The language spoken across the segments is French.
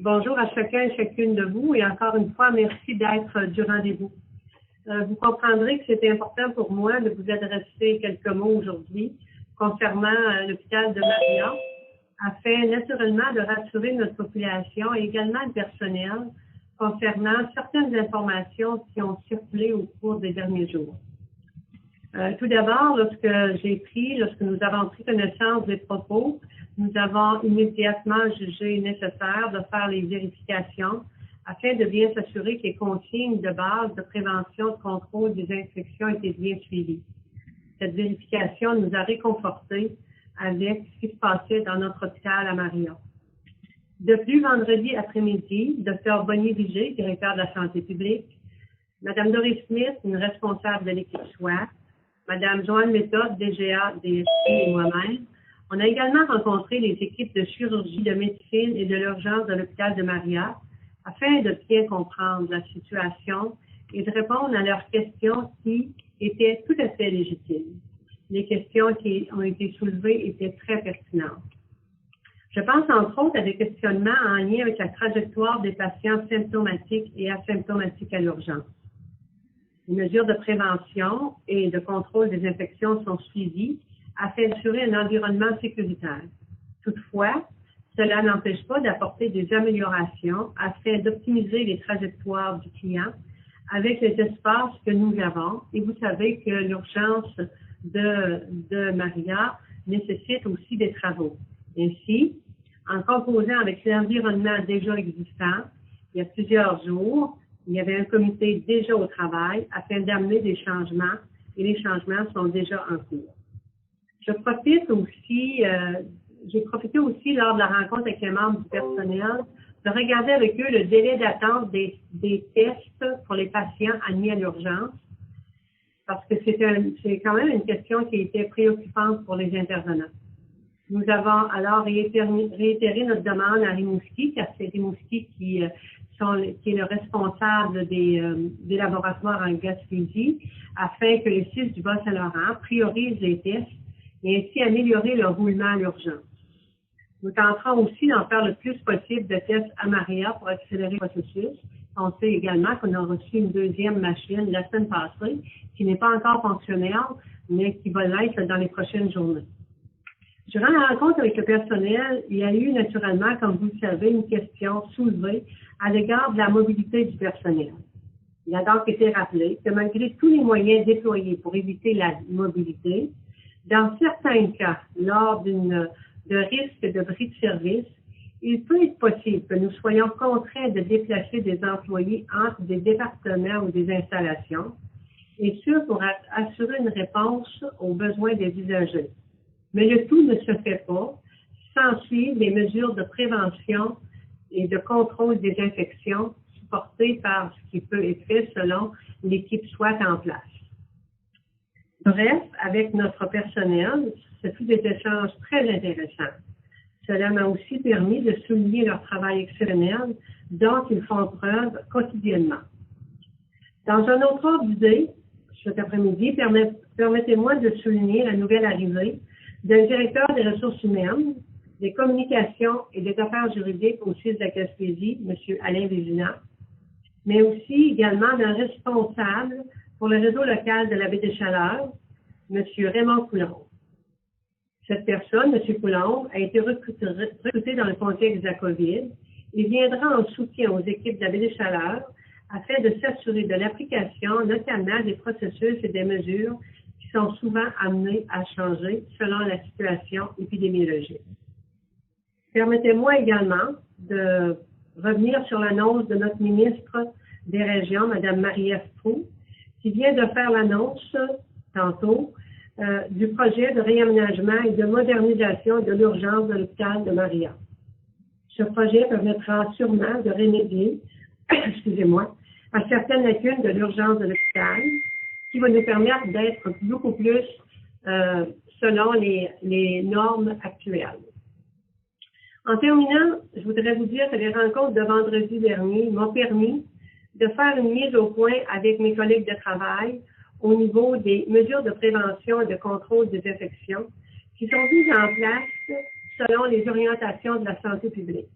Bonjour à chacun et chacune de vous et encore une fois, merci d'être du rendez-vous. Vous comprendrez que c'est important pour moi de vous adresser quelques mots aujourd'hui concernant l'hôpital de Maria, afin naturellement de rassurer notre population et également le personnel concernant certaines informations qui ont circulé au cours des derniers jours. Tout d'abord, lorsque nous avons pris connaissance des propos, nous avons immédiatement jugé nécessaire de faire les vérifications afin de bien s'assurer que les consignes de base de prévention, de contrôle des infections étaient bien suivies. Cette vérification nous a réconfortés avec ce qui se passait dans notre hôpital à Maria. De plus, vendredi après-midi, Dr Bonnie Vigé, directeur de la santé publique, Mme Doris Smith, une responsable de l'équipe SWAT, Mme Joanne Méthode, DGA, DSP et moi-même, on a également rencontré les équipes de chirurgie, de médecine et de l'urgence de l'hôpital de Maria afin de bien comprendre la situation et de répondre à leurs questions qui étaient tout à fait légitimes. Les questions qui ont été soulevées étaient très pertinentes. Je pense entre autres à des questionnements en lien avec la trajectoire des patients symptomatiques et asymptomatiques à l'urgence. Les mesures de prévention et de contrôle des infections sont suivies afin d'assurer un environnement sécuritaire. Toutefois, cela n'empêche pas d'apporter des améliorations afin d'optimiser les trajectoires du client avec les espaces que nous avons. Et vous savez que l'urgence de Maria nécessite aussi des travaux. Ainsi, en composant avec l'environnement déjà existant, il y a plusieurs jours, il y avait un comité déjà au travail afin d'amener des changements et les changements sont déjà en cours. J'ai profité aussi lors de la rencontre avec les membres du personnel de regarder avec eux le délai d'attente des tests pour les patients admis à l'urgence parce que c'est quand même une question qui était préoccupante pour les intervenants. Nous avons alors réitéré notre demande à Rimouski, car c'est Rimouski qui est le responsable des laboratoires en Gaspésie, afin que les CIS du Bas-Saint-Laurent priorisent les tests et ainsi améliorer le roulement à l'urgence. Nous tenterons aussi d'en faire le plus possible de tests à Maria pour accélérer le processus. On sait également qu'on a reçu une deuxième machine la semaine passée, qui n'est pas encore fonctionnelle, mais qui va l'être dans les prochaines journées. Durant la rencontre avec le personnel, il y a eu naturellement, comme vous le savez, une question soulevée à l'égard de la mobilité du personnel. Il a donc été rappelé que malgré tous les moyens déployés pour éviter la mobilité, dans certains cas, lors de risque de bris de service, il peut être possible que nous soyons contraints de déplacer des employés entre des départements ou des installations, et ce pour assurer une réponse aux besoins des usagers. Mais le tout ne se fait pas sans suivre les mesures de prévention et de contrôle des infections supportées par ce qui peut être fait selon l'équipe SWAT en place. Bref, avec notre personnel, ce fut des échanges très intéressants. Cela m'a aussi permis de souligner leur travail exceptionnel dont ils font preuve quotidiennement. Dans un autre ordre d'idée, cet après-midi, permettez-moi de souligner la nouvelle arrivée d'un directeur des ressources humaines, des communications et des affaires juridiques au CIS de la Gaspésie, M. Alain Vézina, mais aussi également d'un responsable pour le réseau local de la Baie des Chaleurs, M. Raymond Coulombe. Cette personne, M. Coulombe, a été recruté dans le contexte de la COVID et viendra en soutien aux équipes de la Baie des Chaleurs afin de s'assurer de l'application, notamment des processus et des mesures qui sont souvent amenés à changer selon la situation épidémiologique. Permettez-moi également de revenir sur l'annonce de notre ministre des Régions, Mme Marie-Ève Proulx, qui vient de faire l'annonce tantôt du projet de réaménagement et de modernisation de l'urgence de l'hôpital de Maria. Ce projet permettra sûrement de remédier, à certaines lacunes de l'urgence de l'hôpital, qui va nous permettre d'être beaucoup plus selon les normes actuelles. En terminant, je voudrais vous dire que les rencontres de vendredi dernier m'ont permis de faire une mise au point avec mes collègues de travail au niveau des mesures de prévention et de contrôle des infections qui sont mises en place selon les orientations de la santé publique.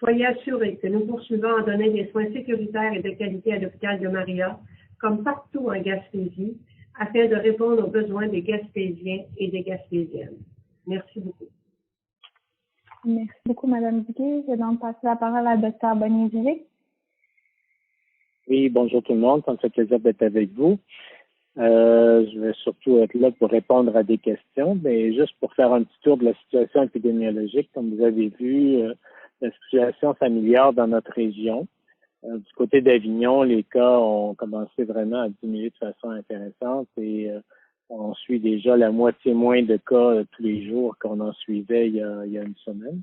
Soyez assurés que nous poursuivons à donner des soins sécuritaires et de qualité à l'hôpital de Maria, comme partout en Gaspésie, afin de répondre aux besoins des Gaspésiens et des Gaspésiennes. Merci beaucoup. Merci beaucoup, Mme Duguay. Je vais donc passer la parole à Dr. Bonivier. Oui, bonjour tout le monde. Ça me fait plaisir d'être avec vous. Je vais surtout être là pour répondre à des questions, mais juste pour faire un petit tour de la situation épidémiologique. Comme vous avez vu, la situation s'améliore dans notre région. Du côté d'Avignon, les cas ont commencé vraiment à diminuer de façon intéressante et on suit déjà la moitié moins de cas tous les jours qu'on en suivait il y a une semaine.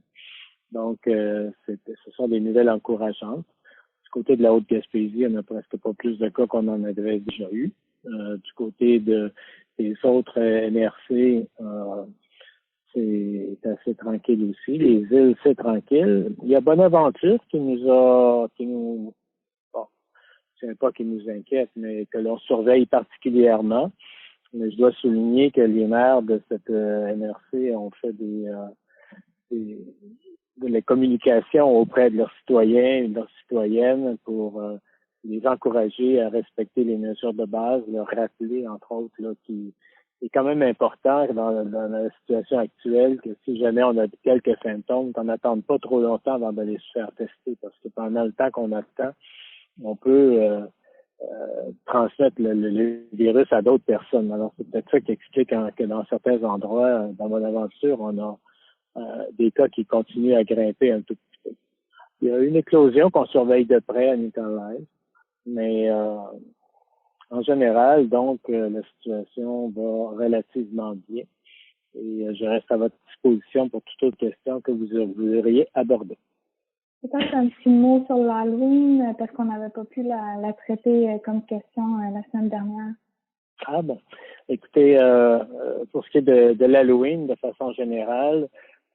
Donc, ce sont des nouvelles encourageantes. Du côté de la Haute-Gaspésie, on n'a presque pas plus de cas qu'on en avait déjà eu. Du côté des autres NRC, c'est assez tranquille aussi. Les îles, c'est tranquille. Il y a Bonaventure bon, je ne sais pas qui nous inquiète, mais que l'on surveille particulièrement. Mais je dois souligner que les maires de cette NRC ont fait de la communication auprès de leurs citoyens et de leurs citoyennes pour les encourager à respecter les mesures de base, leur rappeler, entre autres, là, qui est quand même important dans la situation actuelle, que si jamais on a quelques symptômes, qu'on n'attende pas trop longtemps avant d'aller se faire tester, parce que pendant le temps qu'on attend, on peut transmettre le virus à d'autres personnes. Alors, c'est peut-être ça qui explique que dans certains endroits, dans Bonaventure, on a des cas qui continuent à grimper un tout petit peu. Il y a une éclosion qu'on surveille de près à Nicolay, mais en général, donc, la situation va relativement bien et je reste à votre disposition pour toute autre question que vous voudriez aborder. Peut-être un petit mot sur l'Halloween, parce qu'on n'avait pas pu la traiter comme question la semaine dernière. Ah bon. Écoutez, pour ce qui est de l'Halloween, de façon générale,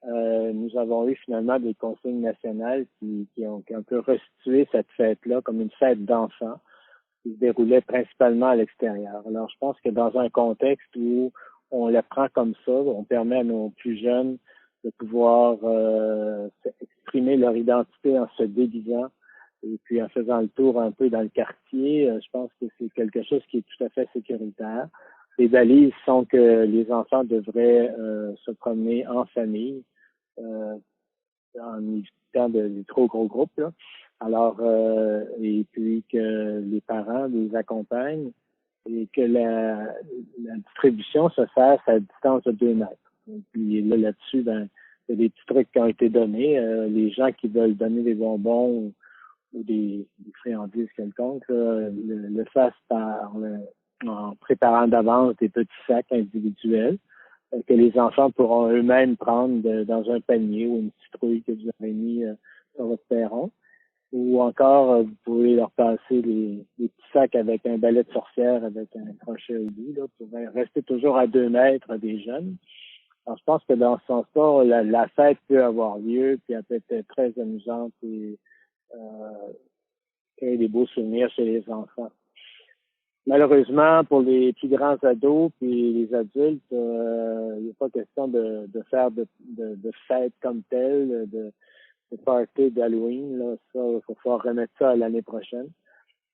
nous avons eu finalement des consignes nationales qui ont un peu restitué cette fête-là comme une fête d'enfants qui se déroulait principalement à l'extérieur. Alors, je pense que dans un contexte où on la prend comme ça, on permet à nos plus jeunes de pouvoir exprimer leur identité en se déguisant et puis en faisant le tour un peu dans le quartier. Je pense que c'est quelque chose qui est tout à fait sécuritaire. Les balises sont que les enfants devraient se promener en famille en évitant des trop gros groupes, là. Alors, et puis que les parents les accompagnent et que la distribution se fasse à distance de 2 mètres. Et puis là-dessus, ben, il y a des petits trucs qui ont été donnés. Les gens qui veulent donner des bonbons ou des friandises quelconques, le fassent en préparant d'avance des petits sacs individuels que les enfants pourront eux-mêmes prendre dans un panier ou une citrouille que vous avez mis sur votre perron. Ou encore, vous pouvez leur passer des petits sacs avec un balai de sorcière avec un crochet au bout, là, pour rester toujours à 2 mètres des jeunes. Alors, je pense que dans ce sens-là, la fête peut avoir lieu, puis elle peut être très amusante et créer des beaux souvenirs chez les enfants. Malheureusement, pour les plus grands ados puis les adultes, il n'est pas question de faire de fête comme telle, de party d'Halloween. Là, ça, il va falloir remettre ça à l'année prochaine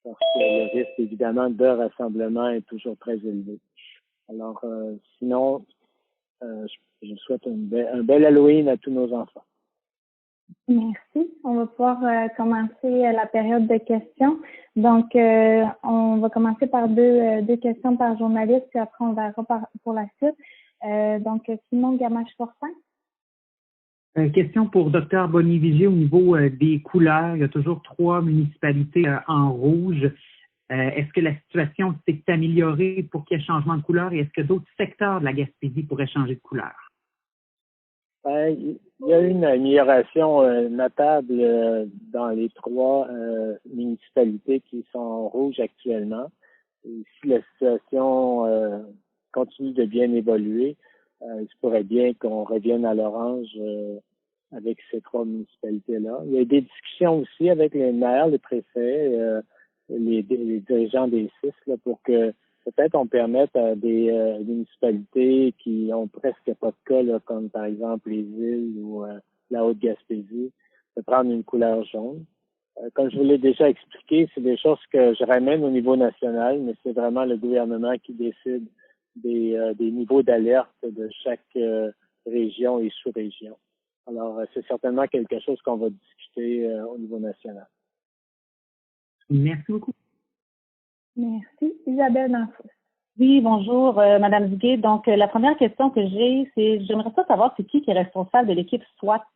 parce que le risque, évidemment, de rassemblement est toujours très élevé. Alors, sinon, je souhaite un bel Halloween à tous nos enfants. Merci. On va pouvoir commencer la période de questions. Donc, on va commencer par deux questions par journaliste, puis après, on verra pour la suite. Donc, Simon Gamache-Fortin. Question pour Dr. Bonivier au niveau des couleurs. Il y a toujours 3 municipalités en rouge. Est-ce que la situation s'est améliorée pour qu'il y ait changement de couleur et est-ce que d'autres secteurs de la Gaspésie pourraient changer de couleur? Il y a eu une amélioration notable dans les 3 municipalités qui sont en rouge actuellement. Et si la situation continue de bien évoluer, il se pourrait bien qu'on revienne à l'orange avec ces 3 municipalités-là. Il y a eu des discussions aussi avec les maires, les préfets, les dirigeants des 6 là, pour que peut-être on permette à des municipalités qui ont presque pas de cas, là, comme par exemple les îles ou la Haute-Gaspésie, de prendre une couleur jaune. Comme je vous l'ai déjà expliqué, c'est des choses que je ramène au niveau national, mais c'est vraiment le gouvernement qui décide des niveaux d'alerte de chaque région et sous-région. Alors, c'est certainement quelque chose qu'on va discuter au niveau national. Merci beaucoup. Merci. Isabelle Danfous. Oui, bonjour, Madame Duguay. Donc, la première question que j'ai, c'est, j'aimerais savoir c'est qui est responsable de l'équipe SWAT?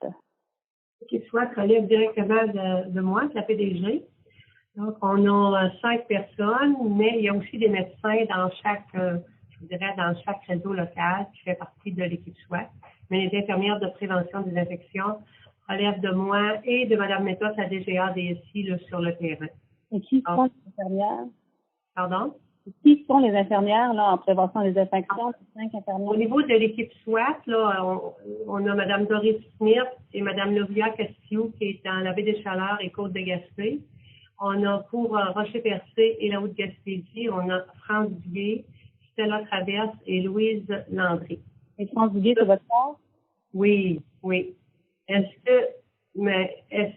L'équipe SWAT relève directement de moi, de la PDG. Donc, on a 5 personnes, mais il y a aussi des médecins dans chaque, dans chaque réseau local qui fait partie de l'équipe SWAT. Mais les infirmières de prévention des infections relèvent de moi et de Mme Métos, la DGA DSI, là, sur le terrain. Et qui sont les infirmières? Pardon? Qui sont les infirmières là, en prévention des infections? 5 infirmières. Au niveau de l'équipe SWAT, là, on a Mme Doris Smith et Mme Lovia Castillo qui est dans la baie des Chaleurs et Côte-de-Gaspé. On a pour Rocher-Percé et la Haute-Gaspésie, on a France Duguay, Stella Traverse et Louise Landry. Et France Duguay, c'est votre part? Oui, oui. Est-ce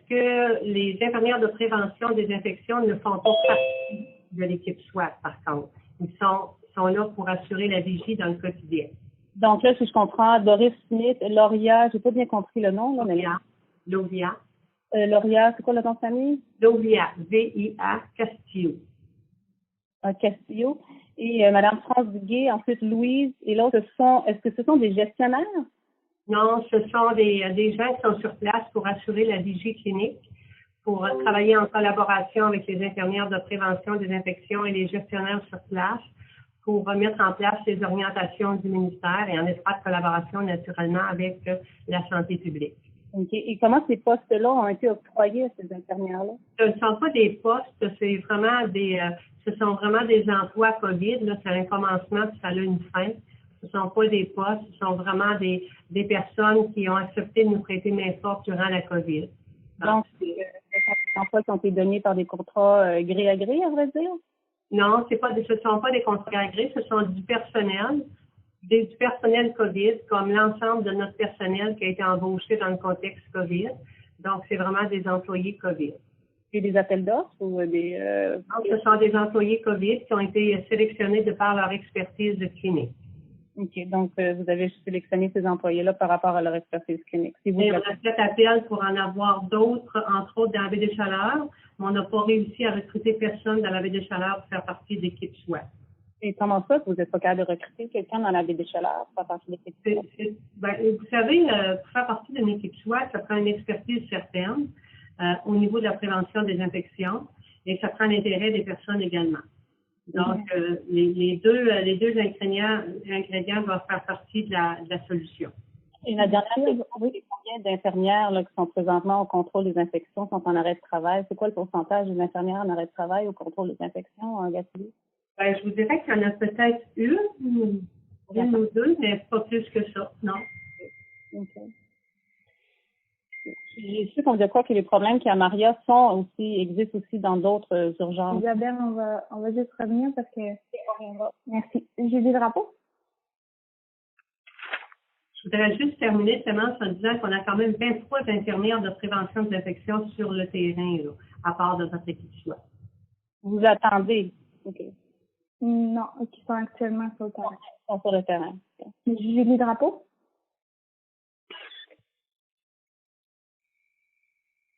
que les infirmières de prévention des infections ne font pas partie de l'équipe SWAT, par contre? Ils sont là pour assurer la vigie dans le quotidien. Donc là, si je comprends, Doris Smith, Lauria, j'ai pas bien compris le nom. Là, mais... Lovia. Lauria, c'est quoi le nom de famille? Lovia, V-I-A, Castillo. Castillo. Et Madame France Duguay, ensuite Louise. Et l'autre, est-ce que ce sont des gestionnaires? Non, ce sont des gens qui sont sur place pour assurer la vigie clinique, pour travailler en collaboration avec les infirmières de prévention des infections et les gestionnaires sur place, pour mettre en place les orientations du ministère et en étroite collaboration naturellement avec la santé publique. OK. Et comment ces postes-là ont été octroyés à ces infirmières-là? Ce ne sont pas des postes, ce sont vraiment des emplois COVID. Là, ça a un commencement puis ça a une fin. Ce ne sont pas des postes, ce sont vraiment des personnes qui ont accepté de nous prêter main forte durant la COVID. Donc, ce sont des emplois qui ont été donnés par des contrats gré à gré, à vrai dire? Non, ce ne sont pas des contrats à gré, ce sont du personnel COVID, comme l'ensemble de notre personnel qui a été embauché dans le contexte COVID. Donc, c'est vraiment des employés COVID. Et des appels d'offres ou des... Donc, ce sont des employés COVID qui ont été sélectionnés de par leur expertise clinique. OK. Donc, vous avez sélectionné ces employés-là par rapport à leur expertise clinique. Si vous on a fait appel pour en avoir d'autres, entre autres dans la baie des Chaleurs, mais on n'a pas réussi à recruter personne dans la baie des Chaleurs pour faire partie de l'équipe SWAT. Et comment ça que vous n'êtes pas capable de recruter quelqu'un dans la baie des Chaleurs pour faire partie de l'équipe SWAT? Vous savez, pour faire partie d'une équipe SWAT, ça prend une expertise certaine au niveau de la prévention des infections et ça prend l'intérêt des personnes également. Donc, les deux ingrédients doivent faire partie de la solution. Et la dernière question, c'est combien d'infirmières là, qui sont présentement au contrôle des infections sont en arrêt de travail? C'est quoi le pourcentage des infirmières en arrêt de travail au contrôle des infections en Gaspésie? Je vous dirais qu'il y en a peut-être une ou deux, mais pas plus que ça, non. OK. J'ai su qu'on disait quoi que les problèmes qu'il y a à Maria existent aussi dans d'autres urgences. Isabelle, on va juste revenir parce que merci. Julie Drapeau? Je voudrais juste terminer seulement en disant qu'on a quand même 23 infirmières de prévention des infections sur le terrain, là, à part de notre équipe SWAT. Vous attendez? OK. Non, qui sont actuellement sur le terrain. Ils sont sur le terrain. Okay. Julie Drapeau?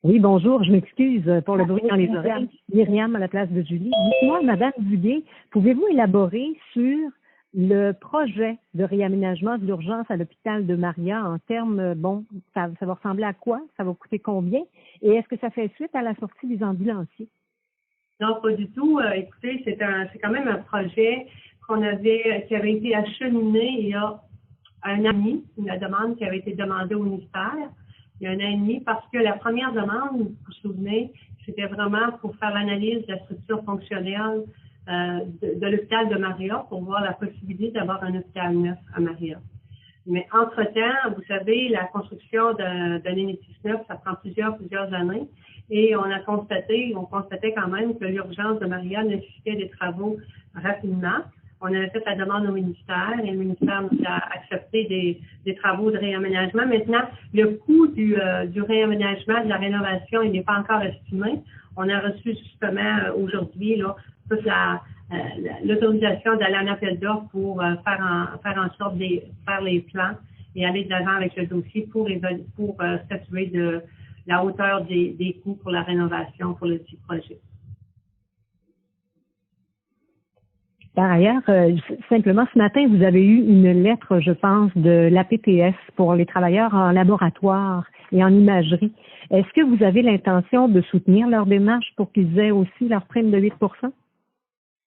Oui, bonjour, je m'excuse pour le bruit dans les oreilles. Myriam à la place de Julie. Dites-moi, Madame Duguay, pouvez-vous élaborer sur le projet de réaménagement de l'urgence à l'hôpital de Maria en termes, ça va ressembler à quoi? Ça va coûter combien? Et est-ce que ça fait suite à la sortie des ambulanciers? Non, pas du tout. Écoutez, c'est quand même un projet qui avait été acheminé il y a un an et demi, une demande qui avait été demandée au ministère. Il y a un an et demi, parce que la première demande, vous vous souvenez, c'était vraiment pour faire l'analyse de la structure fonctionnelle de l'hôpital de Maria pour voir la possibilité d'avoir un hôpital neuf à Maria. Mais entre-temps, vous savez, la construction d'un Unitis neuf, ça prend plusieurs années. Et on constatait quand même que l'urgence de Maria nécessitait des travaux rapidement. on avait fait la demande au ministère et le ministère nous a accepté des travaux de réaménagement. Maintenant, le coût du réaménagement, de la rénovation, il n'est pas encore estimé. On a reçu justement aujourd'hui là, toute l'autorisation d'aller en appel d'offres pour faire en sorte de faire les plans et aller de l'avant avec le dossier pour statuer de la hauteur des coûts pour la rénovation pour le petit projet. Par ailleurs, simplement ce matin, vous avez eu une lettre, je pense, de l'APTS pour les travailleurs en laboratoire et en imagerie. Est-ce que vous avez l'intention de soutenir leur démarche pour qu'ils aient aussi leur prime de 8 %?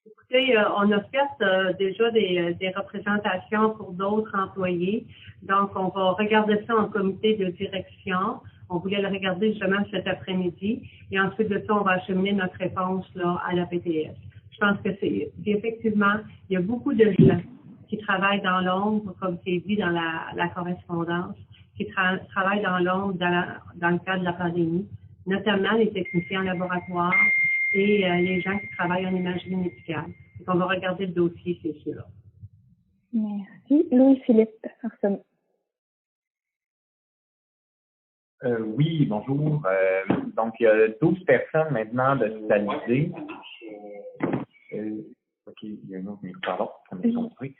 Écoutez, on a fait déjà des représentations pour d'autres employés. Donc, on va regarder ça en comité de direction. On voulait le regarder justement cet après-midi. Et ensuite de ça, on va acheminer notre réponse là, à l'APTS. Je pense que c'est effectivement, il y a beaucoup de gens qui travaillent dans l'ombre, comme c'est dit dans la correspondance, qui travaillent dans l'ombre dans le cadre de la pandémie, notamment les techniciens en laboratoire et les gens qui travaillent en imagerie médicale. Donc, on va regarder le dossier, c'est sûr. Merci. Louis-Philippe Arsenault. Oui, bonjour. Donc, il y a 12 personnes maintenant hospitalisées. OK, il y a un autre micro, pardon, ça m'a compris.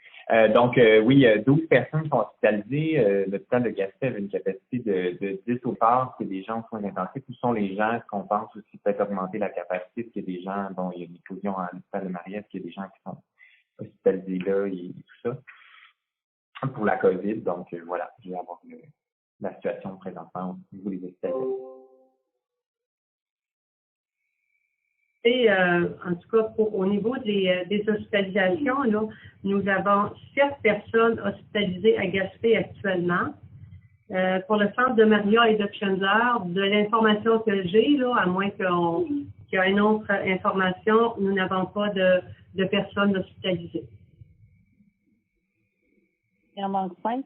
Donc, oui, 12 personnes sont hospitalisées. L'hôpital de Gaspé avait une capacité de 10 au quart. C'est des gens en soins intensifs. Où sont les gens? Est-ce qu'on pense aussi peut-être augmenter la capacité? Est-ce qu'il y a des gens, bon, il y a une éclosion à l'hôpital de Maria, est-ce qu'il y a des gens qui sont hospitalisés là et tout ça? Pour la COVID, donc voilà, je vais avoir la situation présentement au niveau des hospitalisations. Et en tout cas, au niveau des hospitalisations, là, nous avons 7 personnes hospitalisées à Gaspé actuellement. Pour le centre de Maria et de Chandler, de l'information que j'ai, là, à moins qu'il y ait une autre information, nous n'avons pas de personnes hospitalisées. Il en manque 5.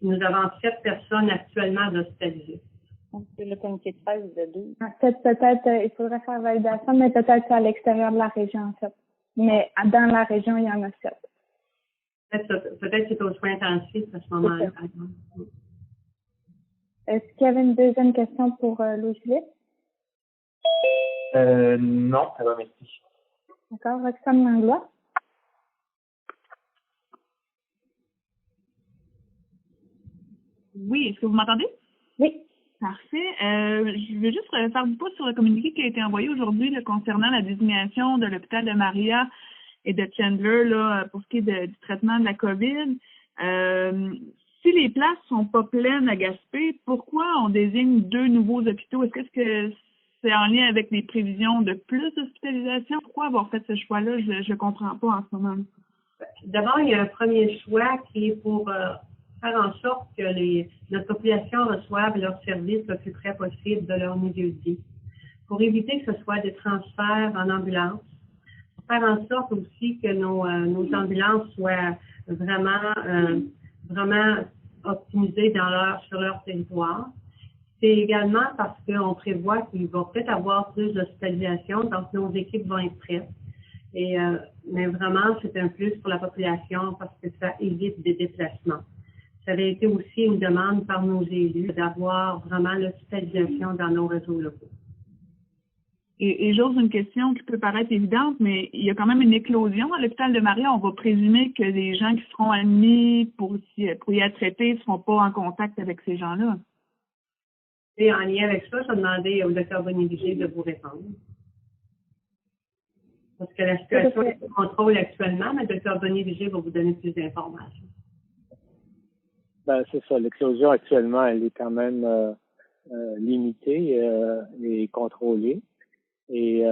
Nous avons 7 personnes actuellement hospitalisées. C'est le comité de presse de 12. Peut-être, il faudrait faire validation, mais peut-être à l'extérieur de la région, en fait. Mais dans la région, il y en a 7. Peut-être que c'est aux soins intensifs à ce moment-là. Est-ce qu'il y avait une deuxième question pour Louis-Philippe? Non, ça va, merci. D'accord. Roxane Langlois? Oui, est-ce que vous m'entendez? Oui. Parfait. Je veux juste faire du pouce sur le communiqué qui a été envoyé aujourd'hui là, concernant la désignation de l'hôpital de Maria et de Chandler là, pour ce qui est du traitement de la COVID. Si les places sont pas pleines à Gaspé, pourquoi on désigne 2 nouveaux hôpitaux? Est-ce que c'est en lien avec les prévisions de plus d'hospitalisation? Pourquoi avoir fait ce choix-là? Je ne comprends pas en ce moment. D'abord, il y a un premier choix qui est pour faire en sorte que notre population reçoive leurs services le plus près possible de leur milieu de vie. Pour éviter que ce soit des transferts en ambulance, pour faire en sorte aussi que nos ambulances soient vraiment optimisées sur leur territoire. C'est également parce qu'on prévoit qu'il va peut-être avoir plus d'hospitalisation, donc nos équipes vont être prêtes. Mais vraiment, c'est un plus pour la population parce que ça évite des déplacements. Ça avait été aussi une demande par nos élus d'avoir vraiment l'hospitalisation dans nos réseaux locaux. Et j'ose une question qui peut paraître évidente, mais il y a quand même une éclosion à l'hôpital de Maria. On va présumer que les gens qui seront admis pour y être traités ne seront pas en contact avec ces gens-là. Et en lien avec ça, je vais demander au Dr Bonivigier de vous répondre. Parce que la situation est sous contrôle actuellement, mais le Dr Bonivigier va vous donner plus d'informations. Ben, c'est ça. L'éclosion actuellement, elle est quand même limitée et contrôlée. Et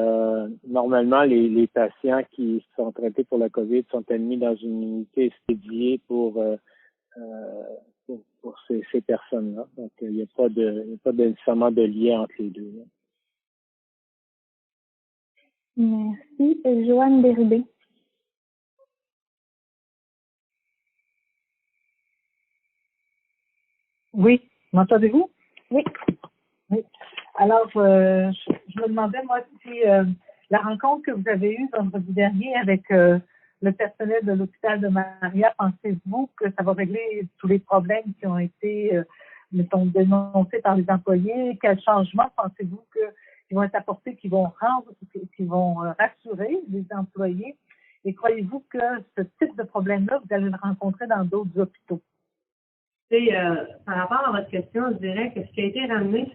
normalement, les patients qui sont traités pour la COVID sont admis dans une unité dédiée pour ces personnes-là. Donc, il n'y a pas nécessairement de lien entre les deux. Là. Merci. Joanne Bérubé. Oui, m'entendez-vous? Oui. Oui. Alors, je me demandais, moi, si La rencontre que vous avez eue vendredi dernier avec le personnel de l'hôpital de Maria, pensez-vous que ça va régler tous les problèmes qui ont été, mettons, dénoncés par les employés? Quels changements pensez-vous qu'ils vont être apportés, qui vont rassurer les employés? Et croyez-vous que ce type de problème-là, vous allez le rencontrer dans d'autres hôpitaux? Par rapport à votre question, je dirais que ce qui a été ramené,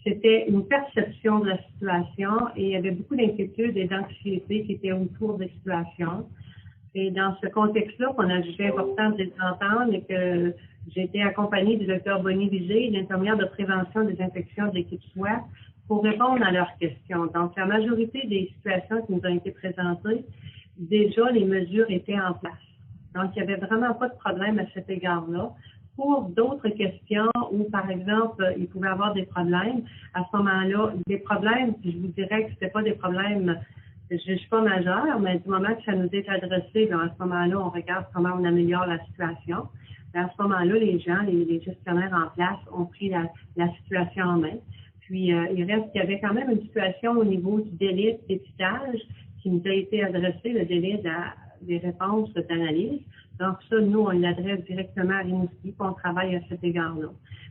c'était une perception de la situation et il y avait beaucoup d'inquiétudes et d'anxiété qui étaient autour des situations. Et dans ce contexte-là, qu'on a jugé important de les entendre et que j'ai été accompagnée du docteur Bonivisé, l'infirmière de prévention des infections de l'équipe SWAT, pour répondre à leurs questions. Donc, la majorité des situations qui nous ont été présentées, déjà, les mesures étaient en place. Donc, il n'y avait vraiment pas de problème à cet égard-là. Pour d'autres questions où, par exemple, il pouvait y avoir des problèmes, à ce moment-là, des problèmes, je vous dirais que ce n'était pas des problèmes, je ne suis pas majeure, mais du moment que ça nous est adressé, à ce moment-là, on regarde comment on améliore la situation. Et à ce moment-là, les gens, les gestionnaires en place ont pris la situation en main. Puis, il y avait quand même une situation au niveau du délai d'étiquetage qui nous a été adressé, le délai des réponses d'analyse. Donc, ça, nous, on l'adresse directement à Rimouski, puis on travaille à cet égard-là.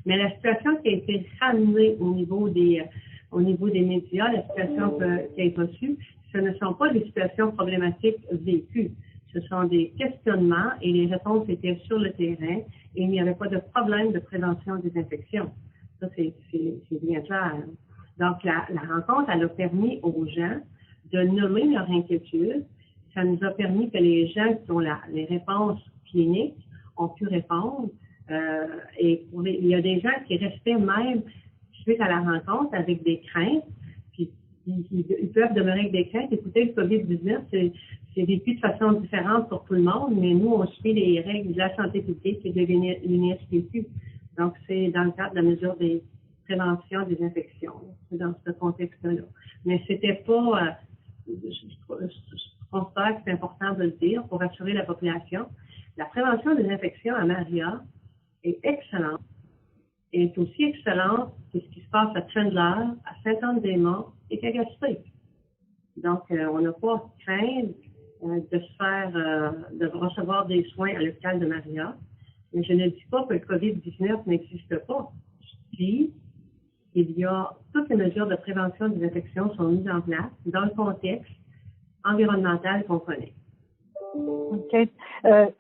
Mais la situation qui a été ramenée au niveau des médias, la situation qui a été reçue, ce ne sont pas des situations problématiques vécues. Ce sont des questionnements et les réponses étaient sur le terrain et il n'y avait pas de problème de prévention des infections. Ça, c'est bien clair. Donc, la rencontre, elle a permis aux gens de nommer leur inquiétude. Ça nous a permis que les gens qui ont les réponses cliniques ont pu répondre. Et il y a des gens qui restaient même suite à la rencontre avec des craintes. Puis ils peuvent demeurer avec des craintes. Écoutez, le COVID-19, c'est vécu de façon différente pour tout le monde, mais nous, on suit les règles de la santé publique et de l'UNESPQ. Donc, c'est dans le cadre de la mesure des préventions des infections. C'est dans ce contexte-là. Mais c'était pas... je considère que c'est important de le dire pour rassurer la population. La prévention des infections à Maria est excellente. Et est aussi excellente que ce qui se passe à Chandler, à Saint-Anne-des-Monts et qu'à Gaspé. Donc, on n'a pas crainte de recevoir des soins à l'hôpital de Maria. Mais je ne dis pas que le COVID-19 n'existe pas. Je dis qu'il y a toutes les mesures de prévention des infections sont mises en place dans le contexte environnemental qu'on connaît. OK.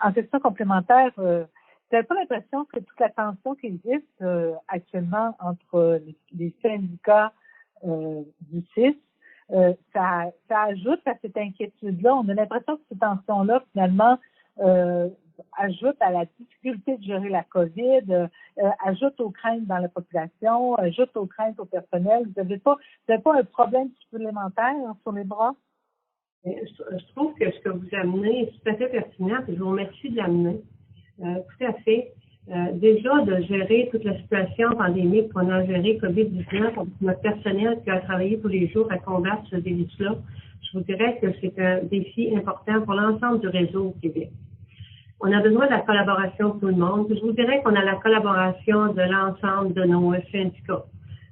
En question complémentaire, vous n'avez pas l'impression que toute la tension qui existe actuellement entre les syndicats du CIS, ça ajoute à cette inquiétude-là? On a l'impression que cette tension-là, finalement, ajoute à la difficulté de gérer la COVID, ajoute aux craintes dans la population, ajoute aux craintes au personnel. Vous n'avez pas un problème supplémentaire sur les bras? Je trouve que ce que vous amenez est tout à fait pertinent et je vous remercie de l'amener. Tout à fait. Déjà, de gérer toute la situation pandémique qu'on a gérée COVID-19 avec notre personnel qui a travaillé tous les jours à combattre ce virus-là, je vous dirais que c'est un défi important pour l'ensemble du réseau au Québec. On a besoin de la collaboration de tout le monde. Je vous dirais qu'on a la collaboration de l'ensemble de nos syndicats.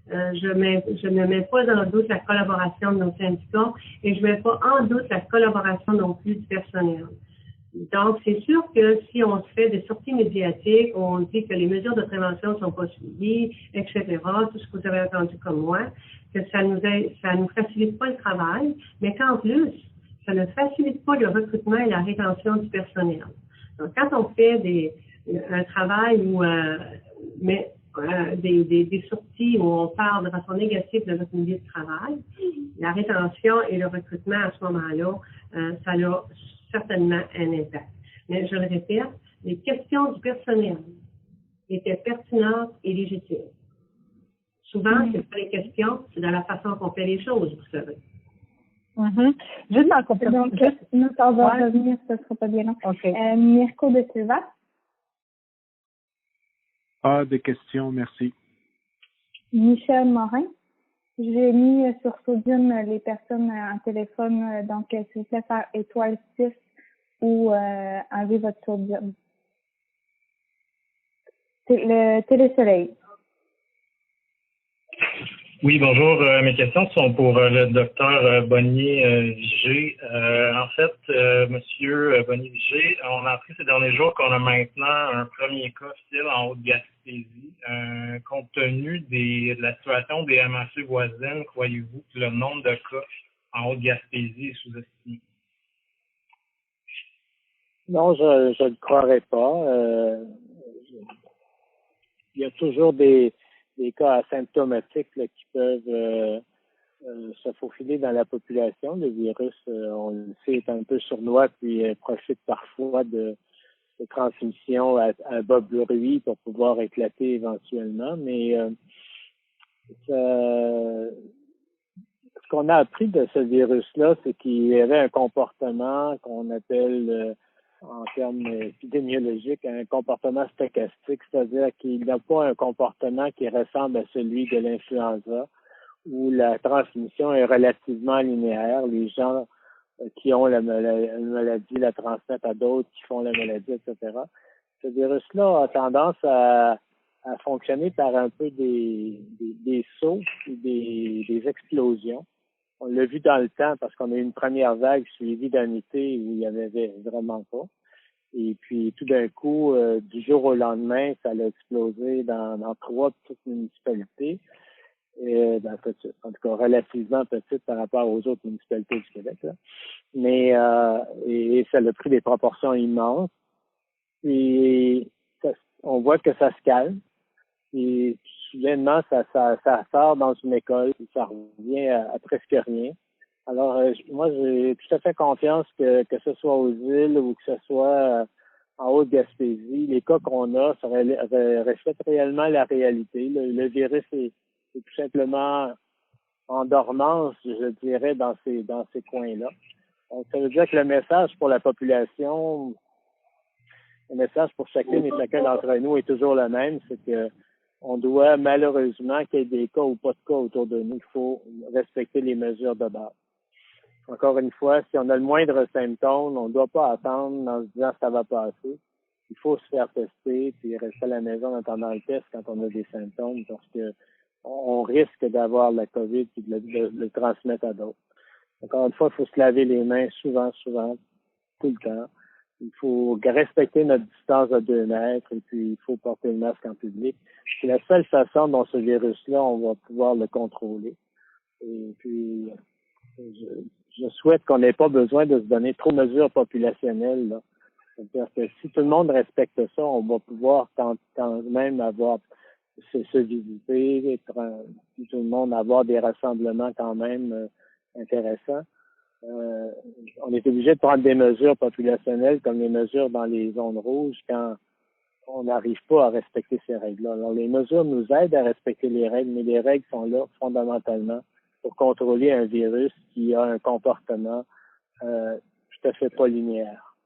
Je ne mets pas en doute la collaboration de nos syndicats et je ne mets pas en doute la collaboration non plus du personnel. Donc, c'est sûr que si on se fait des sorties médiatiques, où on dit que les mesures de prévention ne sont pas suivies, etc., tout ce que vous avez entendu comme moi, que ça nous facilite pas le travail, mais qu'en plus, ça ne facilite pas le recrutement et la rétention du personnel. Donc, quand on fait un travail où, des sorties où on parle de façon négative de notre milieu de travail, la rétention et le recrutement à ce moment-là, ça a certainement un impact. Mais je le répète, les questions du personnel étaient pertinentes et légitimes. Souvent, c'est pas les questions, c'est dans la façon qu'on fait les choses, vous savez. Juste dans le complément. Donc, nous, on va revenir, ce ne sera pas bien long. Okay. Mirko de Silva. Pas de questions, merci. Michel Morin. J'ai mis sur Sodium les personnes en téléphone, donc s'il vous plaît, faire étoile 6 ou enlever votre Sodium. Le télésoleil. Oui, bonjour. Mes questions sont pour le docteur Bonnier-Vigé. En fait, Monsieur Bonnier-Vigé, on a appris ces derniers jours qu'on a maintenant un premier cas officiel en Haute-Gaspésie. Compte tenu de la situation des MHC voisines, croyez-vous que le nombre de cas en Haute-Gaspésie est sous-estimé? Non, je ne le croirais pas. Il y a toujours des cas asymptomatiques là, qui peuvent se faufiler dans la population. Le virus, on le sait, est un peu sournois puis profite parfois de transmission à bas bruit pour pouvoir éclater éventuellement. Mais ce qu'on a appris de ce virus-là, c'est qu'il y avait un comportement qu'on appelle en termes épidémiologiques, un comportement stochastique, c'est-à-dire qu'il n'a pas un comportement qui ressemble à celui de l'influenza, où la transmission est relativement linéaire. Les gens qui ont la maladie la transmettent à d'autres qui font la maladie, etc. Ce virus-là a tendance à fonctionner par un peu des sauts, des explosions. On l'a vu dans le temps parce qu'on a eu une première vague suivie d'un été où il n'y avait vraiment pas. Et puis, tout d'un coup, du jour au lendemain, ça a explosé dans 3 petites municipalités. En tout cas, relativement petites par rapport aux autres municipalités du Québec. Là. Mais et ça a pris des proportions immenses. Et on voit que ça se calme. Et soudainement, ça sort dans une école, et ça revient à presque rien. Alors, moi, j'ai tout à fait confiance que ce soit aux îles ou que ce soit en Haute-Gaspésie, les cas qu'on a, ça reflète réellement la réalité. Le virus est tout simplement en dormance, je dirais, dans ces coins-là. Donc, ça veut dire que le message pour la population, le message pour chacune et chacun d'entre nous est toujours le même, c'est que on doit malheureusement qu'il y ait des cas ou pas de cas autour de nous. Il faut respecter les mesures de base. Encore une fois, si on a le moindre symptôme, on ne doit pas attendre en se disant ça va passer. Il faut se faire tester puis rester à la maison en attendant le test quand on a des symptômes parce que on risque d'avoir la COVID et de le transmettre à d'autres. Encore une fois, il faut se laver les mains souvent, tout le temps. Il faut respecter notre distance de 2 mètres et puis il faut porter le masque en public. C'est la seule façon dont ce virus-là, on va pouvoir le contrôler. Et puis, je souhaite qu'on n'ait pas besoin de se donner trop de mesures populationnelles. Là. C'est-à-dire que si tout le monde respecte ça, on va pouvoir quand même avoir se visiter, puis tout le monde avoir des rassemblements quand même intéressants. On est obligé de prendre des mesures populationnelles comme les mesures dans les zones rouges quand on n'arrive pas à respecter ces règles-là. Alors, les mesures nous aident à respecter les règles, mais les règles sont là fondamentalement pour contrôler un virus qui a un comportement tout à fait pas linéaire.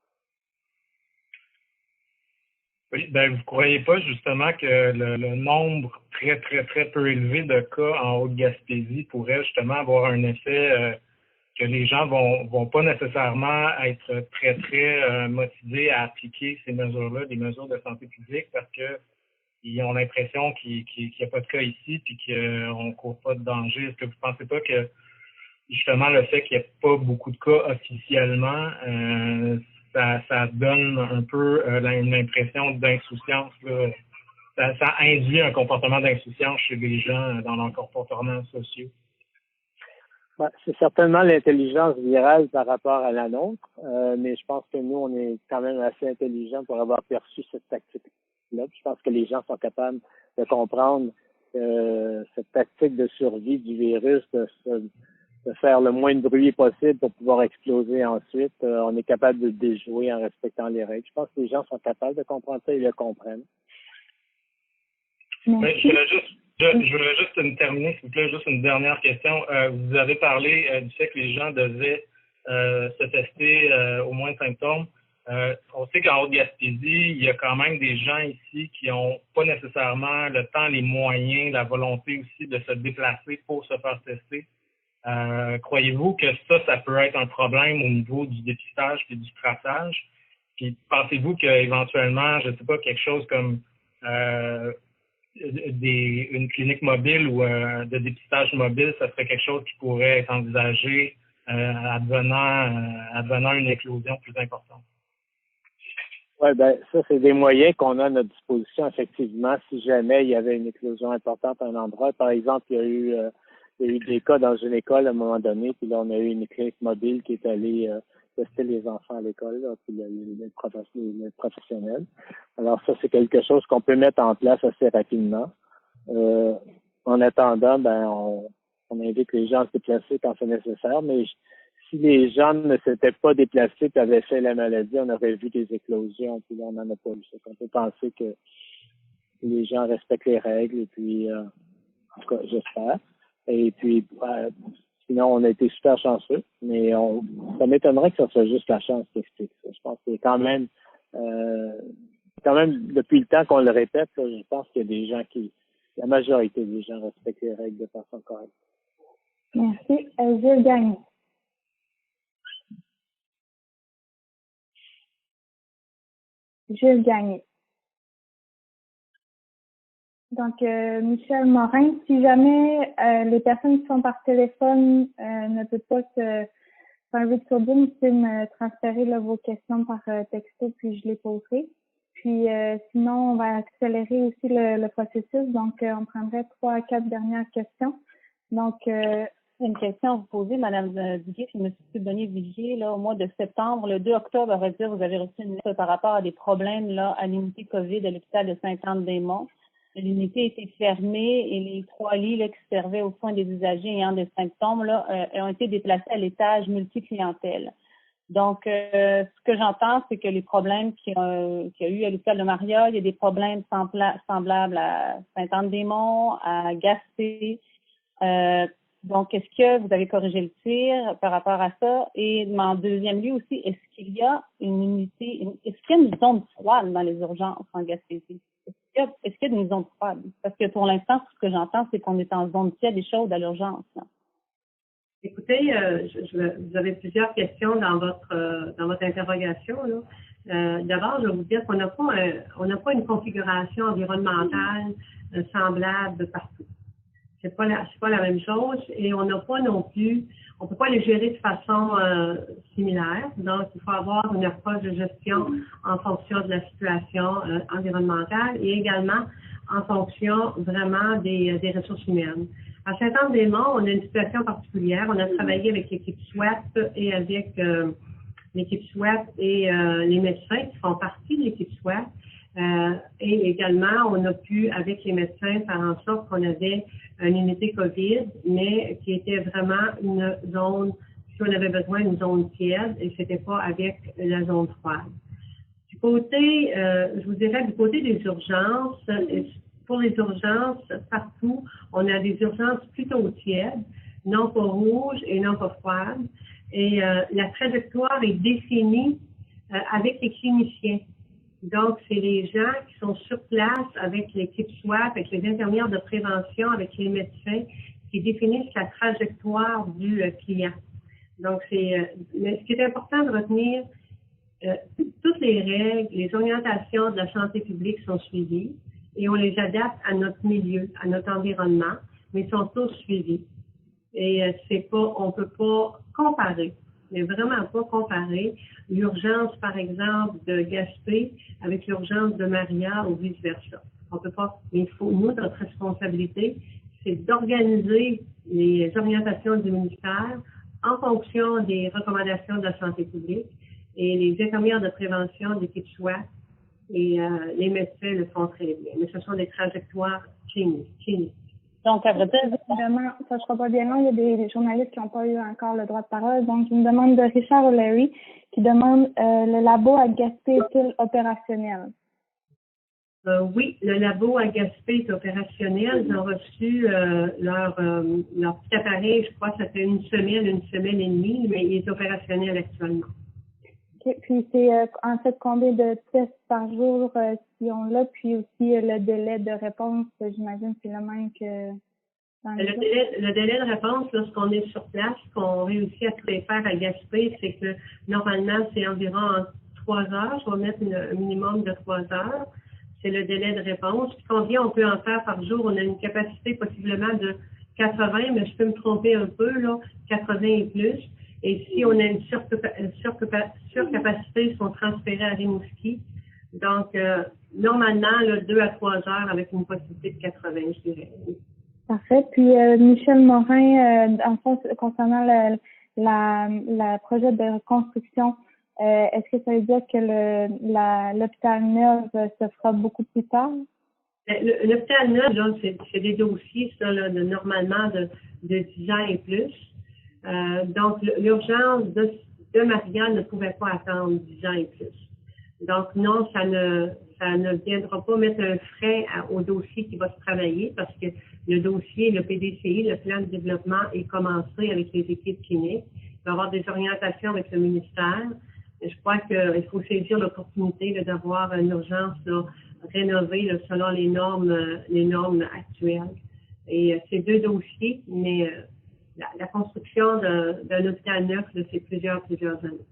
Oui, ben vous croyez pas justement que le nombre très, très, très peu élevé de cas en Haute-Gaspésie pourrait justement avoir un effet que les gens vont pas nécessairement être très, très motivés à appliquer ces mesures-là, des mesures de santé publique, parce que ils ont l'impression qu'il n'y a pas de cas ici puis qu'on ne court pas de danger. Est-ce que vous ne pensez pas que justement le fait qu'il n'y ait pas beaucoup de cas officiellement, ça donne un peu l'impression d'insouciance, là. Ça induit un comportement d'insouciance chez les gens dans leurs comportements sociaux? Ben, c'est certainement l'intelligence virale par rapport à la nôtre, mais je pense que nous, on est quand même assez intelligents pour avoir perçu cette tactique-là. Je pense que les gens sont capables de comprendre cette tactique de survie du virus, de faire le moins de bruit possible pour pouvoir exploser ensuite. On est capable de le déjouer en respectant les règles. Je pense que les gens sont capables de comprendre ça et le comprennent. Mais je voulais juste terminer, s'il vous plaît, juste une dernière question. Vous avez parlé du fait que les gens devaient se tester au moins de symptômes. On sait qu'en Haute-Gaspésie, il y a quand même des gens ici qui n'ont pas nécessairement le temps, les moyens, la volonté aussi de se déplacer pour se faire tester. Croyez-vous que ça peut être un problème au niveau du dépistage et du traçage? Puis pensez-vous qu'éventuellement, je ne sais pas, quelque chose comme une clinique mobile ou de dépistage mobile, ça serait quelque chose qui pourrait être envisagé advenant une éclosion plus importante. Oui, ben ça, c'est des moyens qu'on a à notre disposition, effectivement, si jamais il y avait une éclosion importante à un endroit. Par exemple, il y a eu des cas dans une école à un moment donné, puis là, on a eu une clinique mobile qui est allée tester les enfants à l'école, là, puis les professionnels. Alors ça, c'est quelque chose qu'on peut mettre en place assez rapidement. En attendant, ben on invite les gens à se déplacer quand c'est nécessaire, mais si les gens ne s'étaient pas déplacés et avaient fait la maladie, on aurait vu des éclosions, puis là, on n'en a pas vu. On peut penser que les gens respectent les règles, et puis, en tout cas, j'espère. Et puis, sinon, on a été super chanceux, mais ça m'étonnerait que ça soit juste la chance qui explique ça. Je pense que c'est quand même, depuis le temps qu'on le répète, là, je pense qu'il y a des gens la majorité des gens respectent les règles de façon correcte. Merci. Gilles Gagné. Gilles Gagné. Donc, Michel Morin, si jamais les personnes qui sont par téléphone ne peuvent pas s'enlever sur Zoom, vous pouvez me transférer là, vos questions par texto, puis je les poserai. Puis sinon, on va accélérer aussi le processus. Donc, on prendrait 3 à 4 dernières questions. Donc, une question à vous poser, Mme Duguay, puis M. Bonnier-Vigier, là, au mois de septembre, le 2 octobre, à vrai dire, vous avez reçu une lettre par rapport à des problèmes là, à l'unité COVID à l'hôpital de Sainte-Anne-des-Monts. L'unité a été fermée et les 3 lits là, qui servaient aux soins des usagers ayant des symptômes là, ont été déplacés à l'étage multi-clientèle. Donc, ce que j'entends, c'est que les problèmes qu'il y a eu à l'hôpital de Maria, il y a des problèmes semblables à Sainte-Anne-des-Monts, à Gaspé. Donc, est-ce que vous avez corrigé le tir par rapport à ça? Et en deuxième lieu aussi, est-ce qu'il y a une zone froide dans les urgences en Gaspésie? Est-ce qu'il y a une zone froide? Parce que pour l'instant, ce que j'entends, c'est qu'on est en zone tiède et chaude à l'urgence. Là. Écoutez, vous avez plusieurs questions dans votre interrogation. Là. D'abord, je vais vous dire qu'on n'a pas une configuration environnementale semblable partout. C'est pas la même chose et on n'a pas non plus, on peut pas les gérer de façon similaire. Donc, il faut avoir une approche de gestion en fonction de la situation environnementale et également en fonction vraiment des ressources humaines. À Sainte-Anne-des-Monts, on a une situation particulière. On a travaillé avec l'équipe SWAT et avec l'équipe SWAT et les médecins qui font partie de l'équipe SWAT. Et également, on a pu, avec les médecins, faire en sorte qu'on avait une unité COVID, mais qui était vraiment une zone, si on avait besoin, une zone tiède, et c'était pas avec la zone froide. Du côté, je vous dirais, du côté des urgences, pour les urgences, partout, on a des urgences plutôt tièdes, non pas rouges et non pas froides. Et la trajectoire est définie avec les cliniciens. Donc, c'est les gens qui sont sur place avec l'équipe SWAT, avec les infirmières de prévention, avec les médecins, qui définissent la trajectoire du client. Donc, mais ce qui est important de retenir, toutes les règles, les orientations de la santé publique sont suivies et on les adapte à notre milieu, à notre environnement, mais sont tous suivis. Et on peut pas comparer. Mais vraiment pas comparer l'urgence, par exemple, de Gaspé avec l'urgence de Maria ou vice-versa. On peut pas, mais il faut, nous, notre responsabilité, c'est d'organiser les orientations du ministère en fonction des recommandations de la santé publique et les infirmières de prévention d'équipe SWAT et les médecins le font très bien. Mais ce sont des trajectoires cliniques. Donc, à vrai dire, évidemment, ça ne sera pas bien long. Il y a des journalistes qui n'ont pas eu encore le droit de parole. Donc, une demande de Richard O'Leary qui demande le labo à Gaspé est-il opérationnel? Oui, le labo à Gaspé est opérationnel. Ils ont reçu leur petit appareil, je crois que ça fait une semaine et demie, mais il est opérationnel actuellement. Okay. Puis, c'est en fait combien de tests par jour si on l'a, puis aussi le délai de réponse, j'imagine c'est le même que dans le délai de réponse, lorsqu'on est sur place, qu'on réussit à tout les faire à Gaspé, c'est que normalement, c'est environ 3 heures. Je vais mettre un minimum de 3 heures. c'est le délai de réponse. Puis combien on peut en faire par jour? On a une capacité possiblement de 80, mais je peux me tromper un peu, là, 80 et plus. Et si on a une surcapacité, ils sont transférés à Rimouski. Donc, normalement, là, 2 à 3 heures avec une possibilité de 80, je dirais. Parfait. Puis, Michel Morin, en fait, concernant le projet de reconstruction, est-ce que ça veut dire que l'hôpital neuf se fera beaucoup plus tard? L'hôpital neuf, là, c'est des dossiers, ça, là, normalement de 10 ans et plus. Donc, l'urgence de Maria ne pouvait pas attendre 10 ans et plus. Donc, non, ça ne viendra pas mettre un frein au dossier qui va se travailler parce que le dossier, le PDCI, le plan de développement, est commencé avec les équipes cliniques. Il va y avoir des orientations avec le ministère. Je crois qu'il faut saisir l'opportunité d'avoir une urgence rénovée selon les normes actuelles. Et c'est 2 dossiers, mais la construction d'un hôpital neuf, c'est plusieurs années.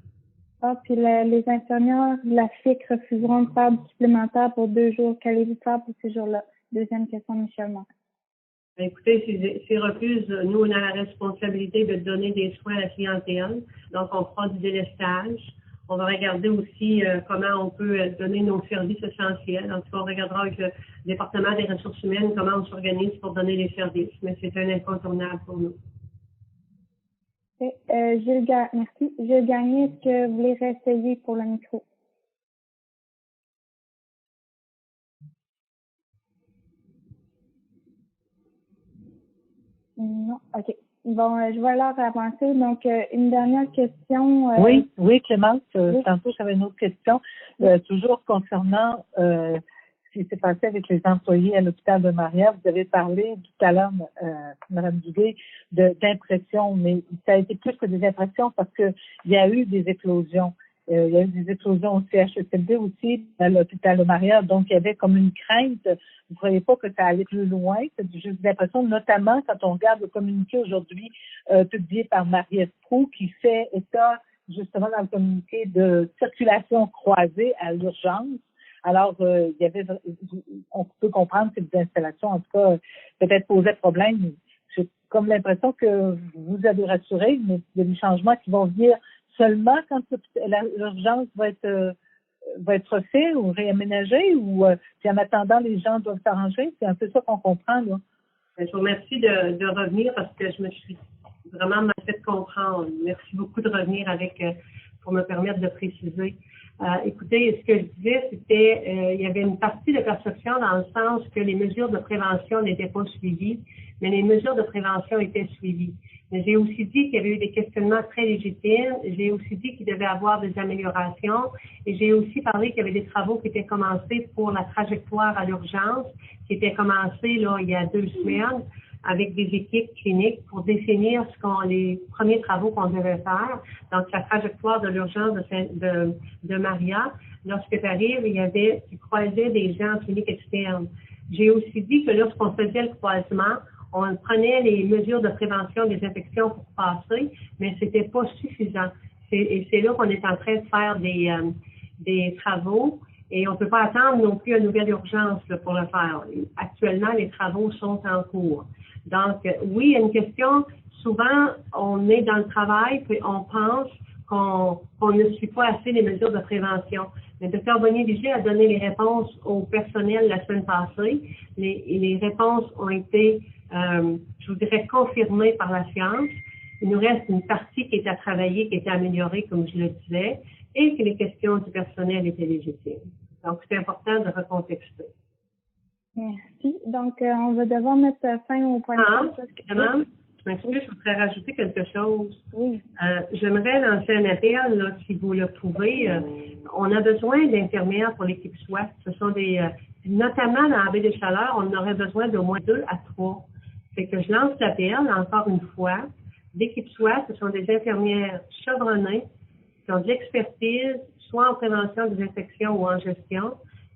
Ah, puis les infirmières de la FIC refuseront de faire du supplémentaire pour 2 jours. Qu'allez-vous faire pour ces jours-là? Deuxième question, Michel Morin. Écoutez, s'ils refusent, nous, on a la responsabilité de donner des soins à la clientèle. Donc, on fera du délestage. On va regarder aussi comment on peut donner nos services essentiels. En tout cas, on regardera avec le département des ressources humaines comment on s'organise pour donner les services. Mais c'est un incontournable pour nous. Merci. Gilles Gagné, est-ce que vous voulez réessayer pour le micro? Non, OK. Bon, je vais alors avancer. Donc, une dernière question. Oui, Clémence, tantôt j'avais une autre question, toujours concernant ce qui s'est passé avec les employés à l'hôpital de Maria. Vous avez parlé tout à l'heure, Mme Duguay, d'impressions, mais ça a été plus que des impressions parce qu'il y a eu des éclosions. Il y a eu des éclosions au CHSLD aussi, à l'hôpital de Maria. Donc, il y avait comme une crainte. Vous ne croyez pas que ça allait plus loin? C'est juste des impressions, notamment quand on regarde le communiqué aujourd'hui publié par Marie-Ève Proulx qui fait état, justement, dans le communiqué de circulation croisée à l'urgence. Alors, il y avait, on peut comprendre que les installations, en tout cas, peut-être posaient problème. J'ai comme l'impression que vous avez rassuré, mais il y a des changements qui vont venir seulement quand l'urgence va être fait ou réaménagée ou puis en attendant, les gens doivent s'arranger. C'est un peu ça qu'on comprend, là. Je vous remercie de revenir parce que je me suis vraiment mal fait comprendre. Merci beaucoup de revenir pour me permettre de préciser. Écoutez, ce que je disais, c'était il y avait une partie de perception dans le sens que les mesures de prévention n'étaient pas suivies, mais les mesures de prévention étaient suivies. Mais j'ai aussi dit qu'il y avait eu des questionnements très légitimes. J'ai aussi dit qu'il devait y avoir des améliorations. Et j'ai aussi parlé qu'il y avait des travaux qui étaient commencés pour la trajectoire à l'urgence, qui étaient commencés là il y a 2 semaines avec des équipes cliniques pour définir les premiers travaux qu'on devait faire. Donc, la trajectoire de l'urgence de Maria. Lorsque tu arrives, tu croisais des gens en clinique externe. J'ai aussi dit que lorsqu'on faisait le croisement, on prenait les mesures de prévention des infections pour passer, mais c'était pas suffisant. Et c'est là qu'on est en train de faire des travaux et on peut pas attendre non plus une nouvelle urgence là, pour le faire. Actuellement, les travaux sont en cours. Donc, oui, il y a une question. Souvent, on est dans le travail puis on pense qu'on ne suit pas assez les mesures de prévention. Le Dr Bonnier-Vigier a donné les réponses au personnel la semaine passée. Les réponses ont été, je vous dirais, confirmées par la science. Il nous reste une partie qui est à travailler, qui est à améliorer, comme je le disais, et que les questions du personnel étaient légitimes. Donc, c'est important de recontexter. Merci. Donc, on va devoir mettre fin au point de vue. Je m'excuse, je voudrais rajouter quelque chose. Oui. J'aimerais lancer un appel, là, si vous le pouvez. On a besoin d'infirmières pour l'équipe SWAT. Ce sont notamment dans la baie des Chaleurs, on aurait besoin d'au moins 2 à 3. C'est que je lance l'appel, encore une fois. L'équipe SWAT, ce sont des infirmières chevronnées qui ont de l'expertise, soit en prévention des infections ou en gestion.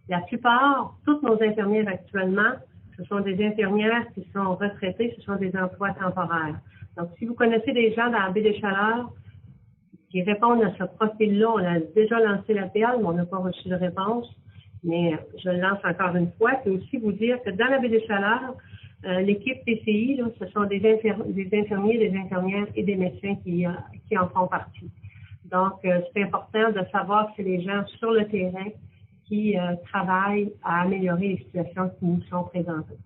La plupart, toutes nos infirmières actuellement, ce sont des infirmières qui sont retraitées, ce sont des emplois temporaires. Donc, si vous connaissez des gens dans la baie des Chaleurs qui répondent à ce profil-là, on a déjà lancé l'appel, mais on n'a pas reçu de réponse. Mais je le lance encore une fois, c'est aussi vous dire que dans la baie des Chaleurs, l'équipe PCI, là, ce sont des infirmiers, des infirmières et des médecins qui en font partie. Donc, c'est important de savoir que c'est les gens sur le terrain qui travaillent à améliorer les situations qui nous sont présentées.